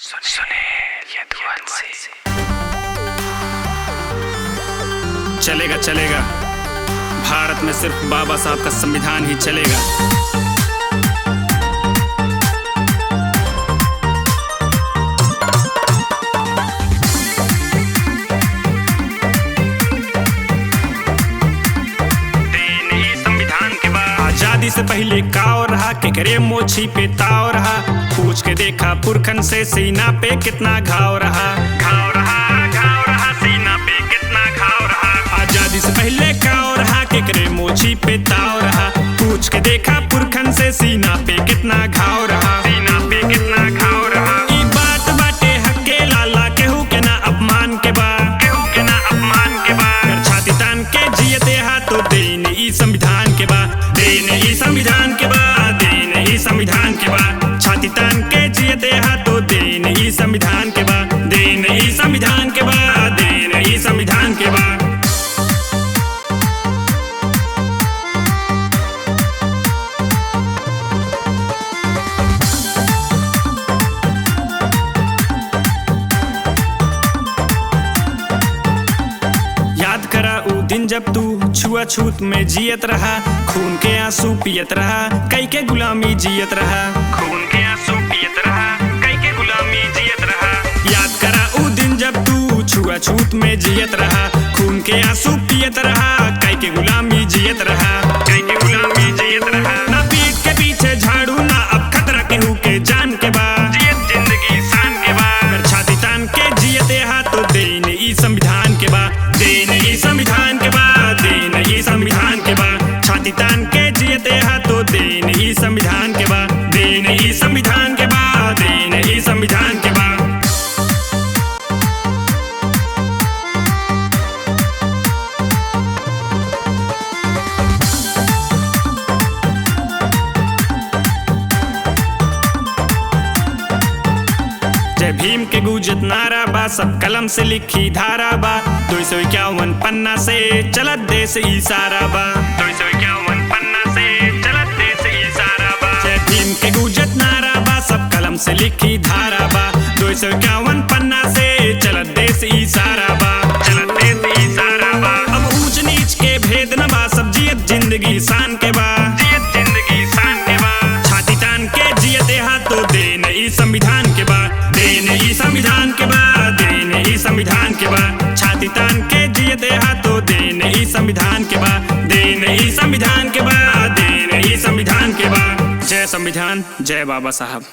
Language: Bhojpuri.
सुने ये दुआन से चलेगा चलेगा। भारत में सिर्फ बाबा साहब का संविधान ही चलेगा। आजादी से पहले काव रहा, केकरे मोछी पे ताव रहा। पूछ के देखा पुरखन से, सीना पे कितना घाव रहा। घाव रहा सीना पे कितना घाव रहा। आजादी से पहले काव रहा, केकरे मोछी पे ताव रहा। पूछ के देखा पुरखन से, सीना पे कितना घाव रहा। सीना पे कितना घाव रहा। ई बात बाटे हक्के लाला, केहू के ना अपमान के बा, केहू के ना अपमान के बा। कर छाती तान के जियते हा तो देन ई संविधान के बा, देन ई संविधान के बा, देन ई संविधान के बा। छाती तान के जियते हा तो देन ई संविधान के बा, देन ई संविधान के बा, देन ई संविधान के बा। याद करा ऊ दिन जब तू छुआछूत में जियत रहा। खून के आंसू पियत रहा, कई के गुलामी जियत रहा। खून के आंसू पियत रहा, कई के गुलामी जियत रहा। याद करा ऊ दिन जब तू छुआछूत में जियत रहा। खून के आंसू पियत रहा, कई के गुलामी जियत रहा, कई के गुलामी जियत रहा। ना पीठ के पीछे झाड़ू, ना अब खतरा केहू के जान के बा, जियत जिंदगी शान के बा। कर छाती तान के जियते हा तो देन ई संविधान के बा, देन ई संविधान के बा, देन ई संविधान के बा। छाती तान के जियते हा तो देन ई संविधान के बा, देन ई संविधान के बा, देन ई संविधान के बा। जय भीम के गूंजत नारा बा, सब कलम से लिखी धारा बा। 251 पन्ना से चलत देश इशारा बा, 251 पन्ना से चलत देश इशारा बा। जय भीम के गूंजत नारा बा, सब कलम से लिखी धारा बा। 251 पन्ना से चलत देश इशारा बा, चलत देश इशारा बा। अब ऊंच नीच के भेद न बा, सब जियत जिंदगी शान के बा, जियत जिंदगी शान के बा। छाती तान के जियते हा तो देन ई संविधान के बा, देन ई संविधान के बा, देन ई संविधान के बा। छाती तान के जियते हा तो देन ई संविधान के बा, देन ई संविधान के बा, देन ई संविधान के बा। जय संविधान, जय बाबा साहब।